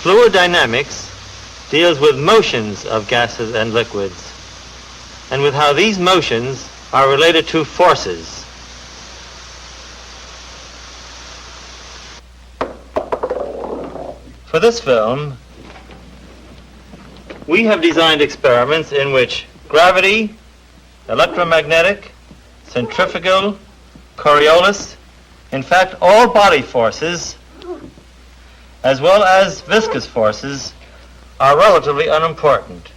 Fluid dynamics deals with motions of gases and liquids, and with how these motions are related to forces. For this film, we have designed experiments in which gravity, electromagnetic, centrifugal, Coriolis, in fact all body forces, as well as viscous forces, are relatively unimportant.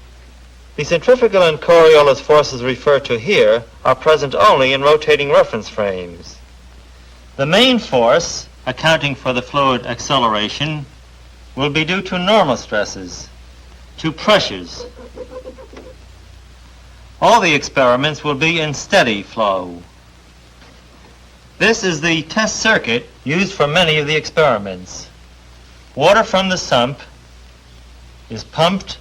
The centrifugal and Coriolis forces referred to here are present only in rotating reference frames. The main force, accounting for the fluid acceleration, will be due to normal stresses, to pressures. All the experiments will be in steady flow. This is the test circuit used for many of the experiments. Water from the sump is pumped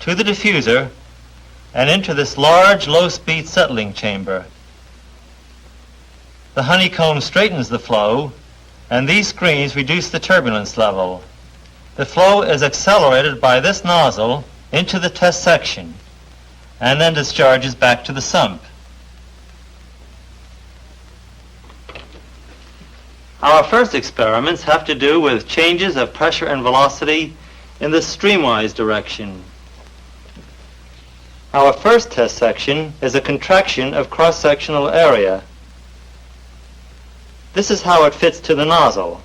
to the diffuser and into this large low-speed settling chamber. The honeycomb straightens the flow, and these screens reduce the turbulence level. The flow is accelerated by this nozzle into the test section and then discharges back to the sump. Our first experiments have to do with changes of pressure and velocity in the streamwise direction. Our first test section is a contraction of cross-sectional area. This is how it fits to the nozzle.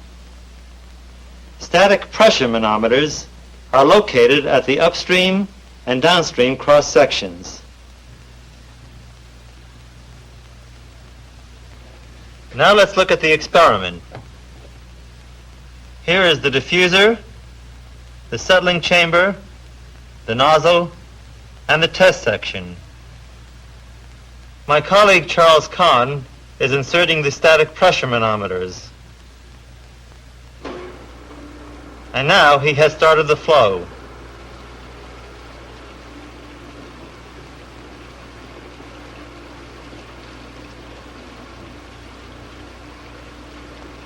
Static pressure manometers are located at the upstream and downstream cross-sections. Now let's look at the experiment. Here is the diffuser, the settling chamber, the nozzle, and the test section. My colleague Charles Kahn is inserting the static pressure manometers. And now he has started the flow.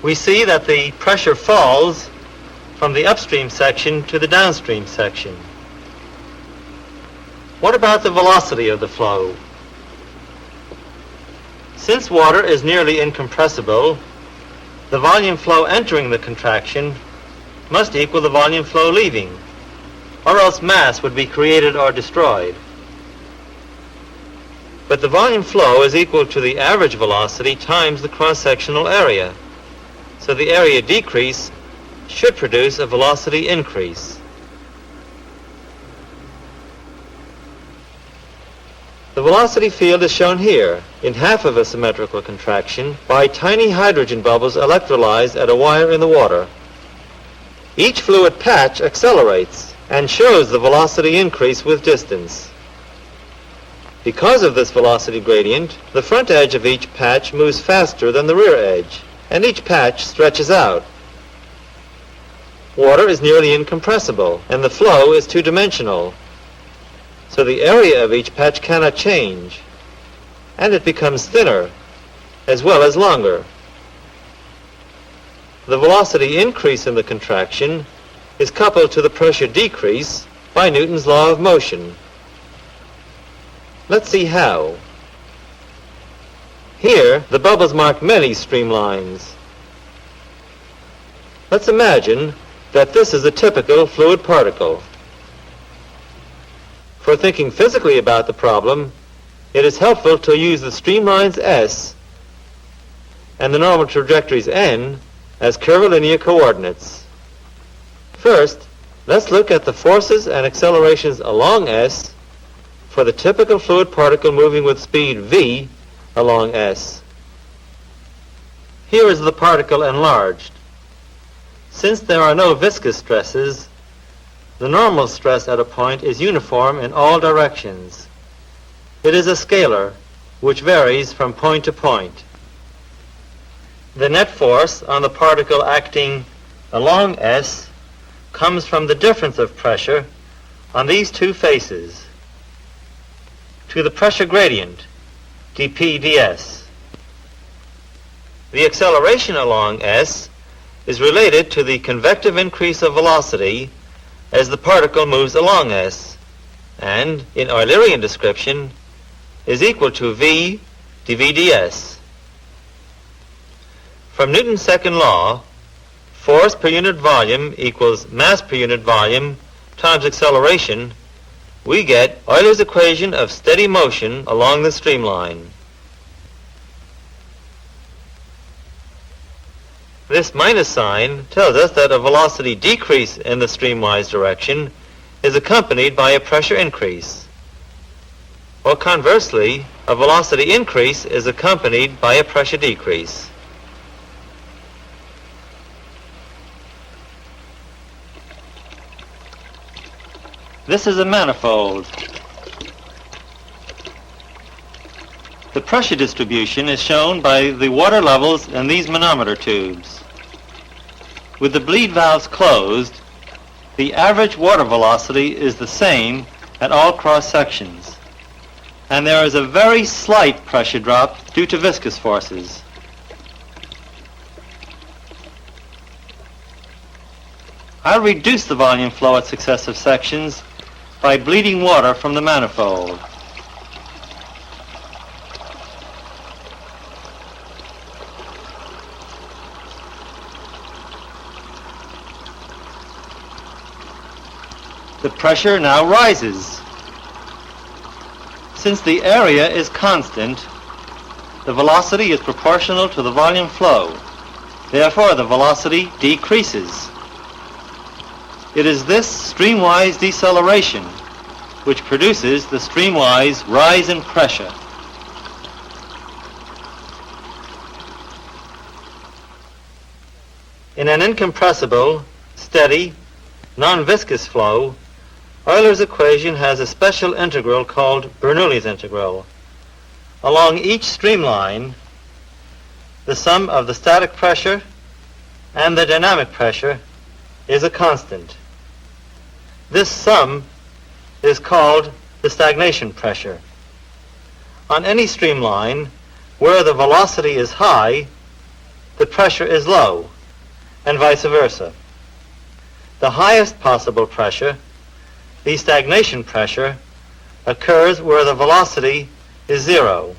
We see that the pressure falls from the upstream section to the downstream section. What about the velocity of the flow? Since water is nearly incompressible, the volume flow entering the contraction must equal the volume flow leaving, or else mass would be created or destroyed. But the volume flow is equal to the average velocity times the cross-sectional area. So the area decrease should produce a velocity increase. The velocity field is shown here in half of a symmetrical contraction by tiny hydrogen bubbles electrolyzed at a wire in the water. Each fluid patch accelerates and shows the velocity increase with distance. Because of this velocity gradient, the front edge of each patch moves faster than the rear edge, and each patch stretches out. Water is nearly incompressible, and the flow is two-dimensional, so the area of each patch cannot change, and it becomes thinner, as well as longer. The velocity increase in the contraction is coupled to the pressure decrease by Newton's law of motion. Let's see how. Here, the bubbles mark many streamlines. Let's imagine that this is a typical fluid particle. For thinking physically about the problem, it is helpful to use the streamlines S and the normal trajectories N as curvilinear coordinates. First, let's look at the forces and accelerations along S for the typical fluid particle moving with speed v along S. Here is the particle enlarged. Since there are no viscous stresses, the normal stress at a point is uniform in all directions. It is a scalar, which varies from point to point. The net force on the particle acting along S comes from the difference of pressure on these two faces to the pressure gradient, dP ds. The acceleration along S is related to the convective increase of velocity as the particle moves along S, and, in Eulerian description, is equal to v dv ds. From Newton's second law, force per unit volume equals mass per unit volume times acceleration, we get Euler's equation of steady motion along the streamline. This minus sign tells us that a velocity decrease in the streamwise direction is accompanied by a pressure increase. Or conversely, a velocity increase is accompanied by a pressure decrease. This is a manifold. The pressure distribution is shown by the water levels in these manometer tubes. With the bleed valves closed, the average water velocity is the same at all cross sections, and there is a very slight pressure drop due to viscous forces. I'll reduce the volume flow at successive sections by bleeding water from the manifold. The pressure now rises. Since the area is constant, the velocity is proportional to the volume flow. Therefore, the velocity decreases. It is this streamwise deceleration which produces the streamwise rise in pressure. In an incompressible, steady, non-viscous flow, Euler's equation has a special integral called Bernoulli's integral. Along each streamline, the sum of the static pressure and the dynamic pressure is a constant. This sum is called the stagnation pressure. On any streamline where the velocity is high, the pressure is low, and vice versa. The highest possible pressure, the stagnation pressure, occurs where the velocity is zero.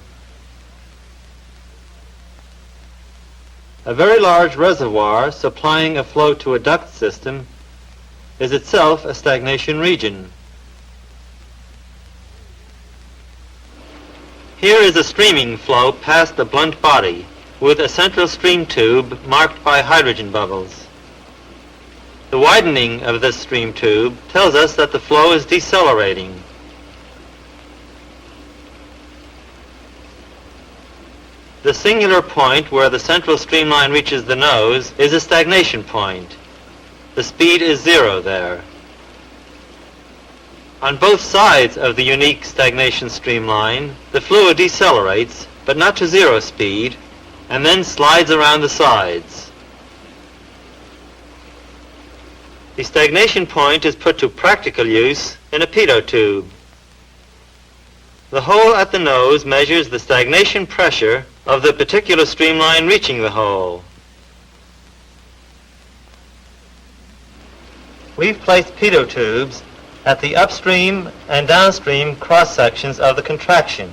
A very large reservoir supplying a flow to a duct system is itself a stagnation region. Here is a streaming flow past a blunt body with a central stream tube marked by hydrogen bubbles. The widening of this stream tube tells us that the flow is decelerating. The singular point where the central streamline reaches the nose is a stagnation point. The speed is zero there. On both sides of the unique stagnation streamline, the fluid decelerates, but not to zero speed, and then slides around the sides. The stagnation point is put to practical use in a pitot tube. The hole at the nose measures the stagnation pressure of the particular streamline reaching the hole. We've placed pitot tubes at the upstream and downstream cross sections of the contraction,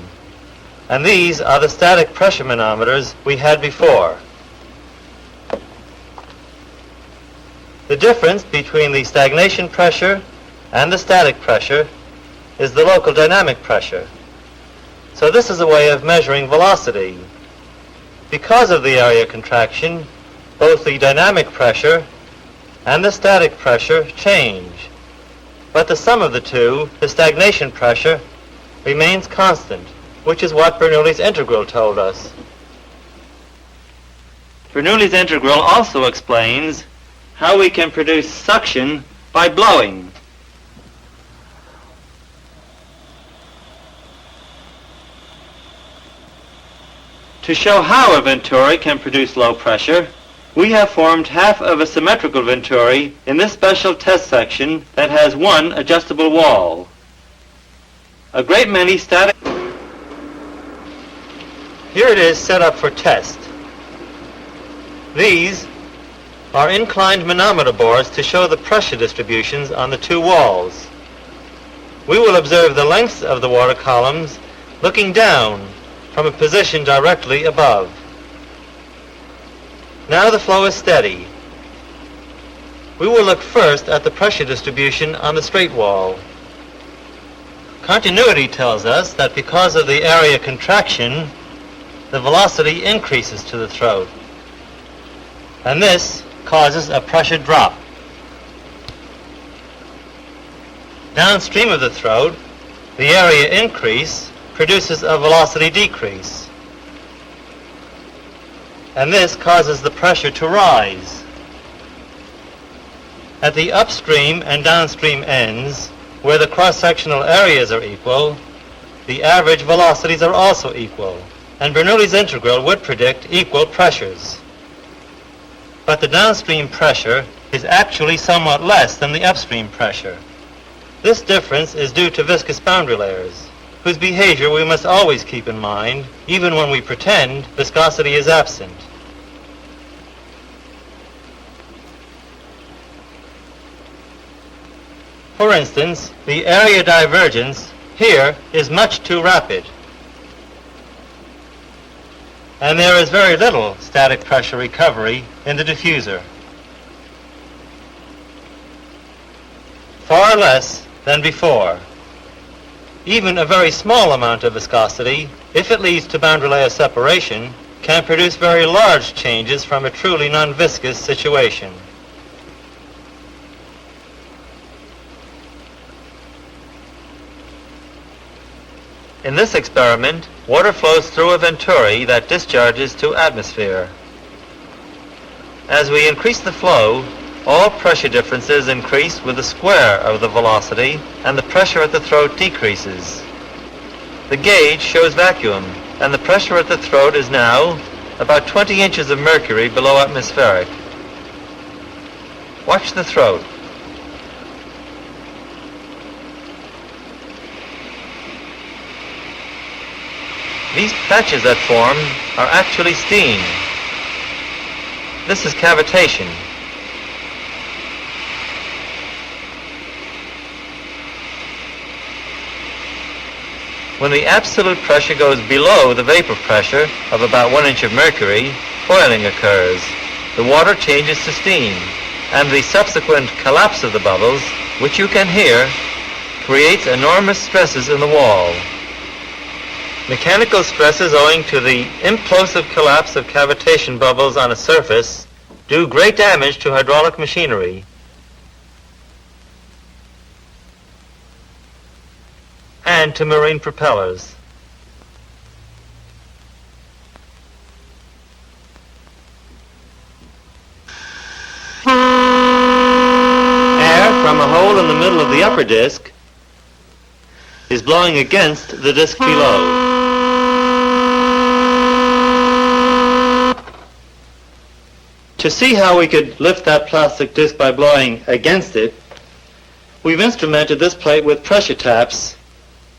and these are the static pressure manometers we had before. The difference between the stagnation pressure and the static pressure is the local dynamic pressure. So this is a way of measuring velocity. Because of the area contraction, both the dynamic pressure and the static pressure change. But the sum of the two, the stagnation pressure, remains constant, which is what Bernoulli's integral told us. Bernoulli's integral also explains how we can produce suction by blowing. To show how a venturi can produce low pressure, we have formed half of a symmetrical venturi in this special test section that has one adjustable wall. A great many static... Here it is set up for test. These are inclined manometer boards to show the pressure distributions on the two walls. We will observe the lengths of the water columns looking down from a position directly above. Now the flow is steady. We will look first at the pressure distribution on the straight wall. Continuity tells us that because of the area contraction, the velocity increases to the throat, and this causes a pressure drop. Downstream of the throat, the area increase produces a velocity decrease, and this causes the pressure to rise. At the upstream and downstream ends, where the cross-sectional areas are equal, the average velocities are also equal, and Bernoulli's integral would predict equal pressures. But the downstream pressure is actually somewhat less than the upstream pressure. This difference is due to viscous boundary layers, whose behavior we must always keep in mind, even when we pretend viscosity is absent. For instance, the area divergence here is much too rapid, and there is very little static pressure recovery in the diffuser. Far less than before. Even a very small amount of viscosity, if it leads to boundary layer separation, can produce very large changes from a truly non-viscous situation. In this experiment, water flows through a venturi that discharges to atmosphere. As we increase the flow, all pressure differences increase with the square of the velocity, and the pressure at the throat decreases. The gauge shows vacuum, and the pressure at the throat is now about 20 inches of mercury below atmospheric. Watch the throat. These patches that form are actually steam. This is cavitation. When the absolute pressure goes below the vapor pressure of about 1 inch of mercury, boiling occurs. The water changes to steam, and the subsequent collapse of the bubbles, which you can hear, creates enormous stresses in the wall. Mechanical stresses owing to the implosive collapse of cavitation bubbles on a surface do great damage to hydraulic machinery. And to marine propellers. Air from a hole in the middle of the upper disc is blowing against the disc below. To see how we could lift that plastic disc by blowing against it, we've instrumented this plate with pressure taps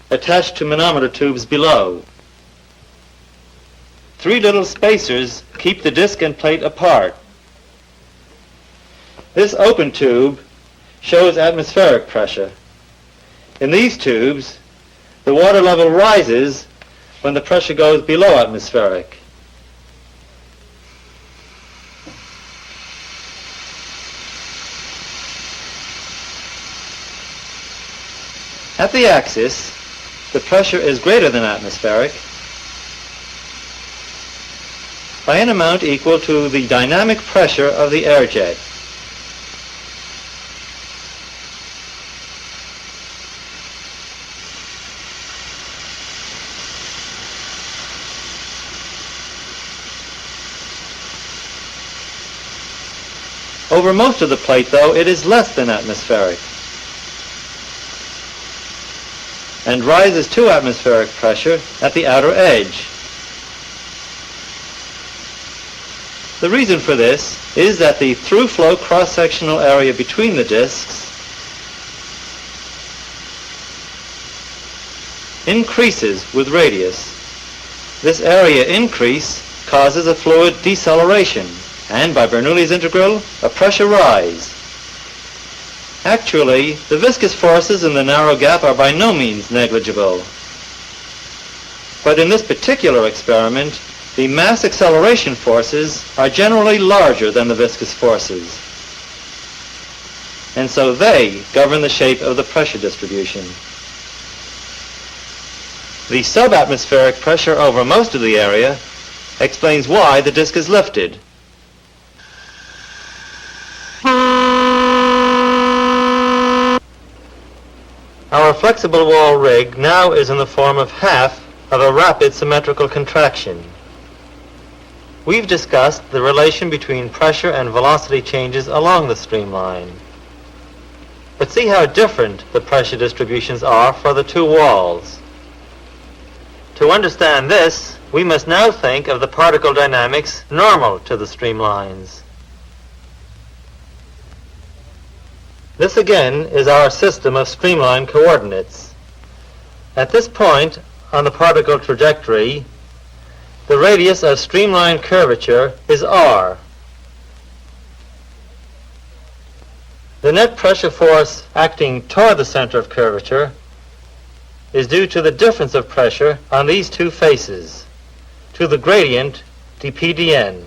attached to manometer tubes below. 3 little spacers keep the disc and plate apart. This open tube shows atmospheric pressure. In these tubes, the water level rises when the pressure goes below atmospheric. At the axis, the pressure is greater than atmospheric by an amount equal to the dynamic pressure of the air jet. Over most of the plate, though, it is less than atmospheric, and rises to atmospheric pressure at the outer edge. The reason for this is that the through-flow cross-sectional area between the discs increases with radius. This area increase causes a fluid deceleration, and by Bernoulli's integral, a pressure rise. Actually, the viscous forces in the narrow gap are by no means negligible. But in this particular experiment, the mass acceleration forces are generally larger than the viscous forces, and so they govern the shape of the pressure distribution. The subatmospheric pressure over most of the area explains why the disk is lifted. Our flexible wall rig now is in the form of half of a rapid symmetrical contraction. We've discussed the relation between pressure and velocity changes along the streamline. But see how different the pressure distributions are for the two walls. To understand this, we must now think of the particle dynamics normal to the streamlines. This again is our system of streamline coordinates. At this point on the particle trajectory, the radius of streamline curvature is r. The net pressure force acting toward the center of curvature is due to the difference of pressure on these two faces, to the gradient dp dn.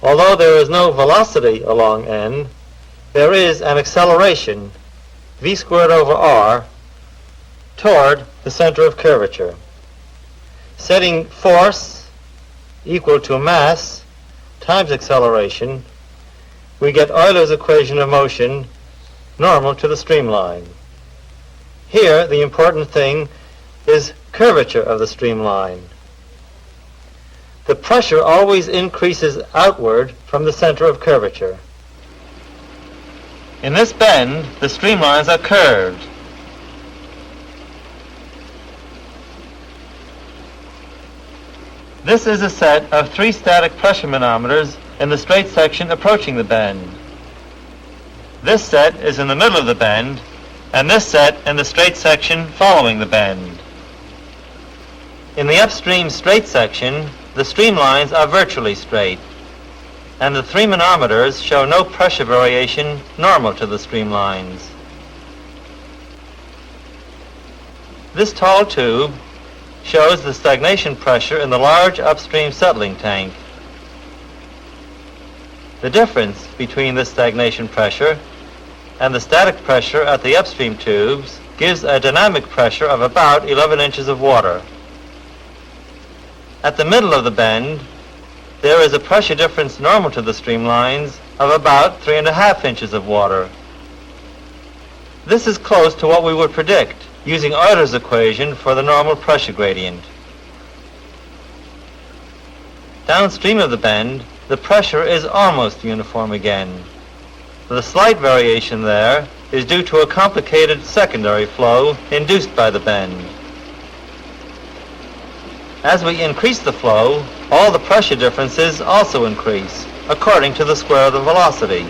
Although there is no velocity along n, there is an acceleration, v squared over r, toward the center of curvature. Setting force equal to mass times acceleration, we get Euler's equation of motion normal to the streamline. Here, the important thing is curvature of the streamline. The pressure always increases outward from the center of curvature. In this bend, the streamlines are curved. This is a set of 3 static pressure manometers in the straight section approaching the bend. This set is in the middle of the bend, and this set in the straight section following the bend. In the upstream straight section, the streamlines are virtually straight, and the 3 manometers show no pressure variation normal to the streamlines. This tall tube shows the stagnation pressure in the large upstream settling tank. The difference between this stagnation pressure and the static pressure at the upstream tubes gives a dynamic pressure of about 11 inches of water. At the middle of the bend, there is a pressure difference normal to the streamlines of about 3.5 inches of water. This is close to what we would predict using Euler's equation for the normal pressure gradient. Downstream of the bend, the pressure is almost uniform again. The slight variation there is due to a complicated secondary flow induced by the bend. As we increase the flow, all the pressure differences also increase, according to the square of the velocity.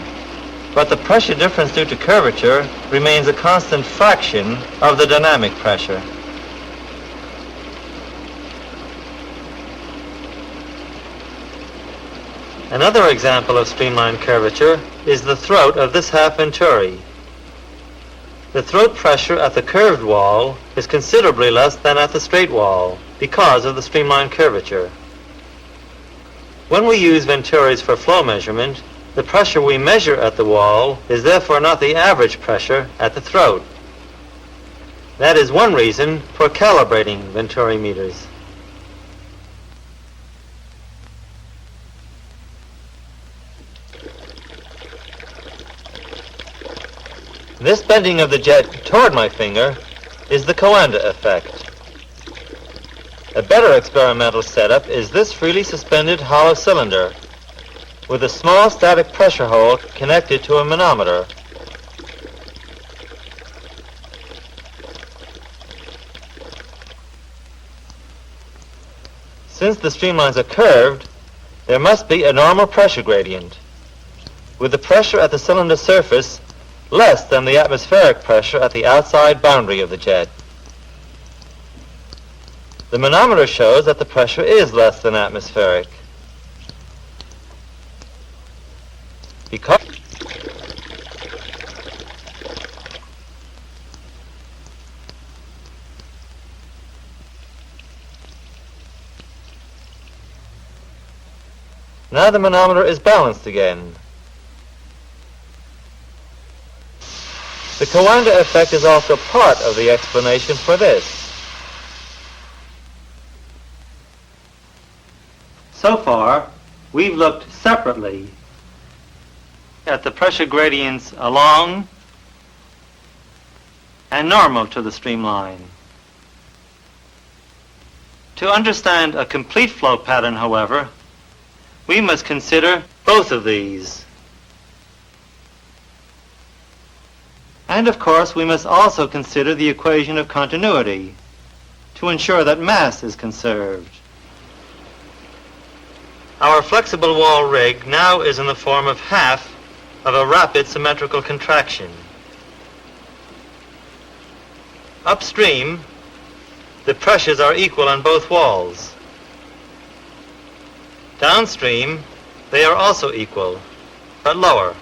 But the pressure difference due to curvature remains a constant fraction of the dynamic pressure. Another example of streamline curvature is the throat of this half venturi. The throat pressure at the curved wall is considerably less than at the straight wall because of the streamline curvature. When we use venturis for flow measurement, the pressure we measure at the wall is therefore not the average pressure at the throat. That is one reason for calibrating venturi meters. This bending of the jet toward my finger is the Coanda effect. A better experimental setup is this freely suspended hollow cylinder with a small static pressure hole connected to a manometer. Since the streamlines are curved, there must be a normal pressure gradient, with the pressure at the cylinder surface less than the atmospheric pressure at the outside boundary of the jet. The manometer shows that the pressure is less than atmospheric. Because now the manometer is balanced again. The Coanda effect is also part of the explanation for this. So far, we've looked separately at the pressure gradients along and normal to the streamline. To understand a complete flow pattern, however, we must consider both of these. And of course, we must also consider the equation of continuity to ensure that mass is conserved. Our flexible wall rig now is in the form of half of a rapid symmetrical contraction. Upstream, the pressures are equal on both walls. Downstream, they are also equal, but lower.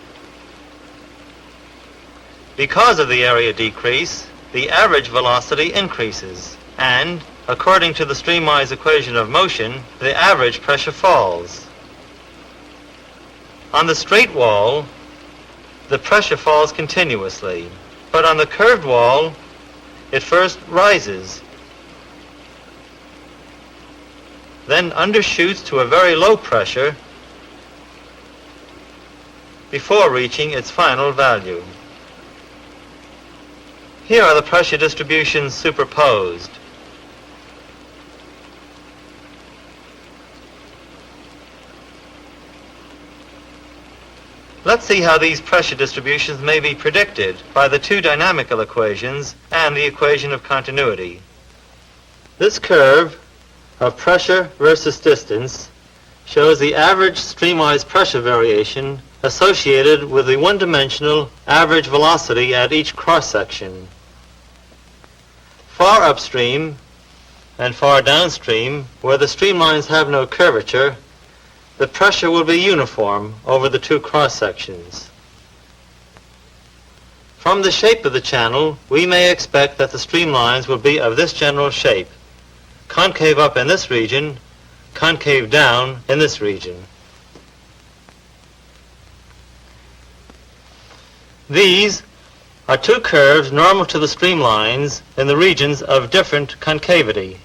Because of the area decrease, the average velocity increases, and, according to the streamline's equation of motion, the average pressure falls. On the straight wall, the pressure falls continuously, but on the curved wall, it first rises, then undershoots to a very low pressure before reaching its final value. Here are the pressure distributions superposed. Let's see how these pressure distributions may be predicted by the two dynamical equations and the equation of continuity. This curve of pressure versus distance shows the average streamwise pressure variation associated with the one-dimensional average velocity at each cross-section. Far upstream and far downstream, where the streamlines have no curvature, the pressure will be uniform over the two cross-sections. From the shape of the channel, we may expect that the streamlines will be of this general shape: concave up in this region, concave down in this region. These are two curves normal to the streamlines in the regions of different concavity.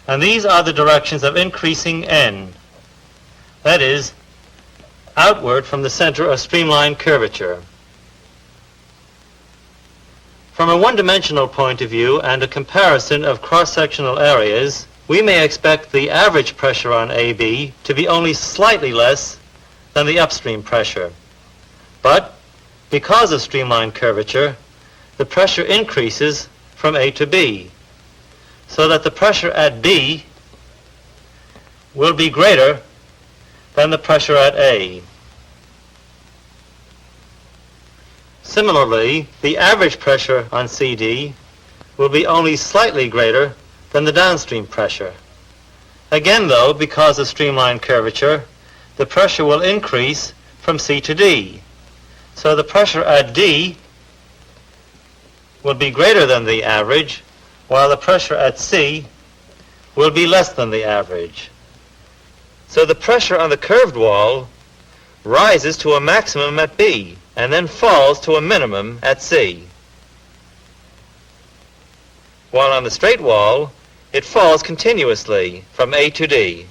And these are the directions of increasing n, that is, outward from the center of streamline curvature. From a one-dimensional point of view and a comparison of cross-sectional areas, we may expect the average pressure on AB to be only slightly less than the upstream pressure. But because of streamline curvature, the pressure increases from A to B, so that the pressure at B will be greater than the pressure at A. Similarly, the average pressure on CD will be only slightly greater than the downstream pressure. Again, though, because of streamline curvature, the pressure will increase from C to D. So the pressure at D will be greater than the average, while the pressure at C will be less than the average. So the pressure on the curved wall rises to a maximum at B and then falls to a minimum at C. While on the straight wall, it falls continuously from A to D.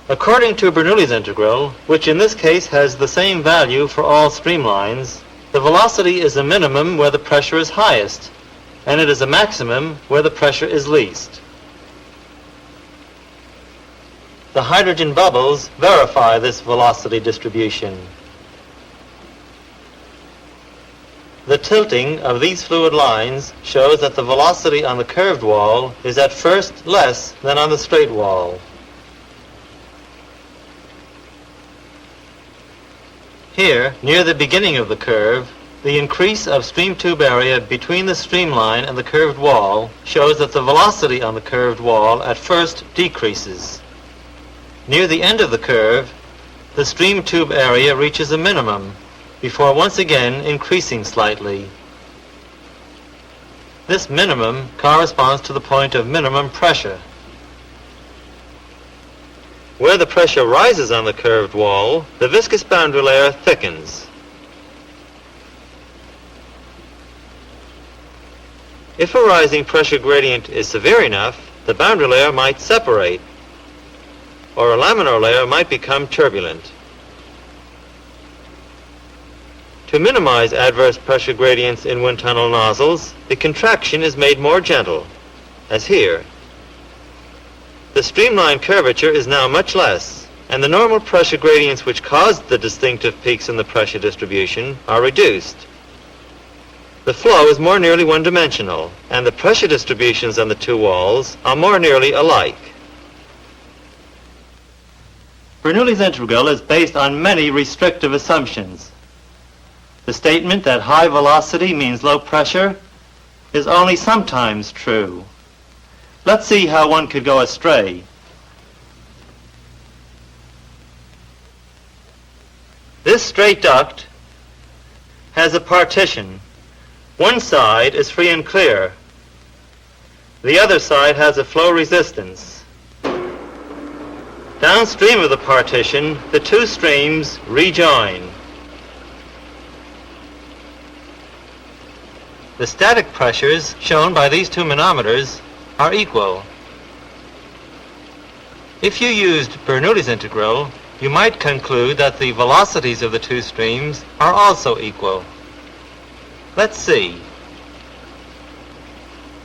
According to Bernoulli's integral, which in this case has the same value for all streamlines, the velocity is a minimum where the pressure is highest, and it is a maximum where the pressure is least. The hydrogen bubbles verify this velocity distribution. The tilting of these fluid lines shows that the velocity on the curved wall is at first less than on the straight wall. Here, near the beginning of the curve, the increase of stream tube area between the streamline and the curved wall shows that the velocity on the curved wall at first decreases. Near the end of the curve, the stream tube area reaches a minimum before once again increasing slightly. This minimum corresponds to the point of minimum pressure. Where the pressure rises on the curved wall, the viscous boundary layer thickens. If a rising pressure gradient is severe enough, the boundary layer might separate, or a laminar layer might become turbulent. To minimize adverse pressure gradients in wind tunnel nozzles, the contraction is made more gentle, as here. The streamline curvature is now much less, and the normal pressure gradients which caused the distinctive peaks in the pressure distribution are reduced. The flow is more nearly one-dimensional, and the pressure distributions on the two walls are more nearly alike. Bernoulli's integral is based on many restrictive assumptions. The statement that high velocity means low pressure is only sometimes true. Let's see how one could go astray. This straight duct has a partition. One side is free and clear. The other side has a flow resistance. Downstream of the partition, the two streams rejoin. The static pressures shown by these two manometers are equal. If you used Bernoulli's integral, you might conclude that the velocities of the two streams are also equal. Let's see.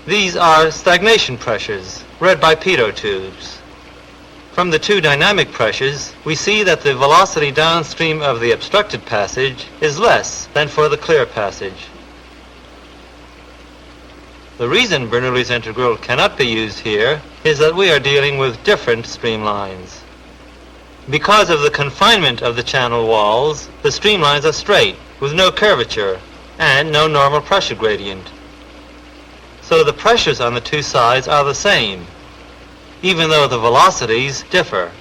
These are stagnation pressures, read by pitot tubes. From the two dynamic pressures, we see that the velocity downstream of the obstructed passage is less than for the clear passage. The reason Bernoulli's integral cannot be used here is that we are dealing with different streamlines. Because of the confinement of the channel walls, the streamlines are straight, with no curvature, and no normal pressure gradient. So the pressures on the two sides are the same, even though the velocities differ.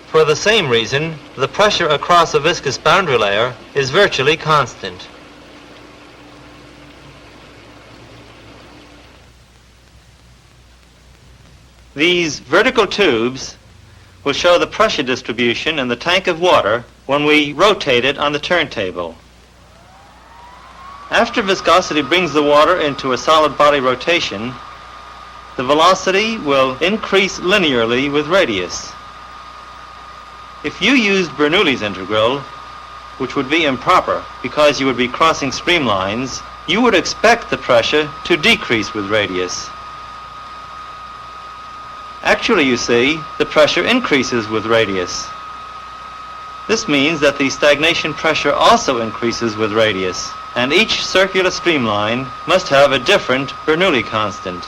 For the same reason, the pressure across a viscous boundary layer is virtually constant. These vertical tubes will show the pressure distribution in the tank of water when we rotate it on the turntable. After viscosity brings the water into a solid body rotation, the velocity will increase linearly with radius. If you used Bernoulli's integral, which would be improper because you would be crossing streamlines, you would expect the pressure to decrease with radius. Actually, you see, the pressure increases with radius. This means that the stagnation pressure also increases with radius, and each circular streamline must have a different Bernoulli constant.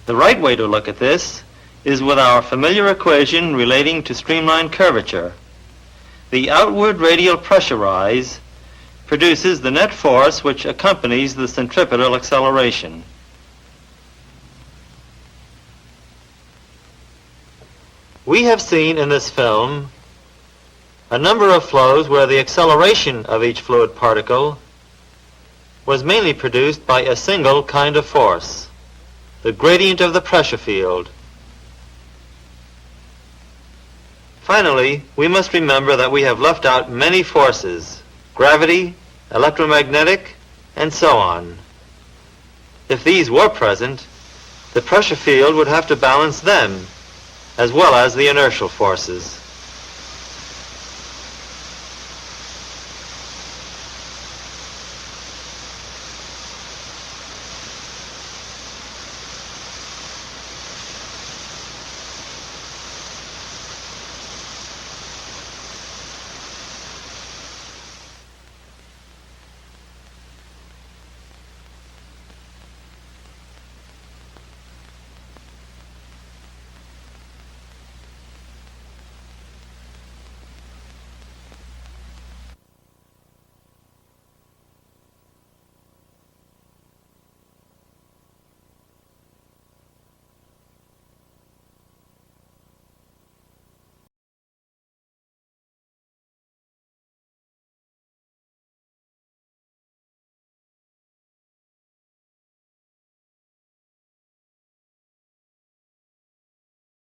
The right way to look at this is with our familiar equation relating to streamline curvature. The outward radial pressure rise produces the net force which accompanies the centripetal acceleration. We have seen in this film a number of flows where the acceleration of each fluid particle was mainly produced by a single kind of force, the gradient of the pressure field. Finally, we must remember that we have left out many forces: gravity, electromagnetic, and so on. If these were present, the pressure field would have to balance them, as well as the inertial forces.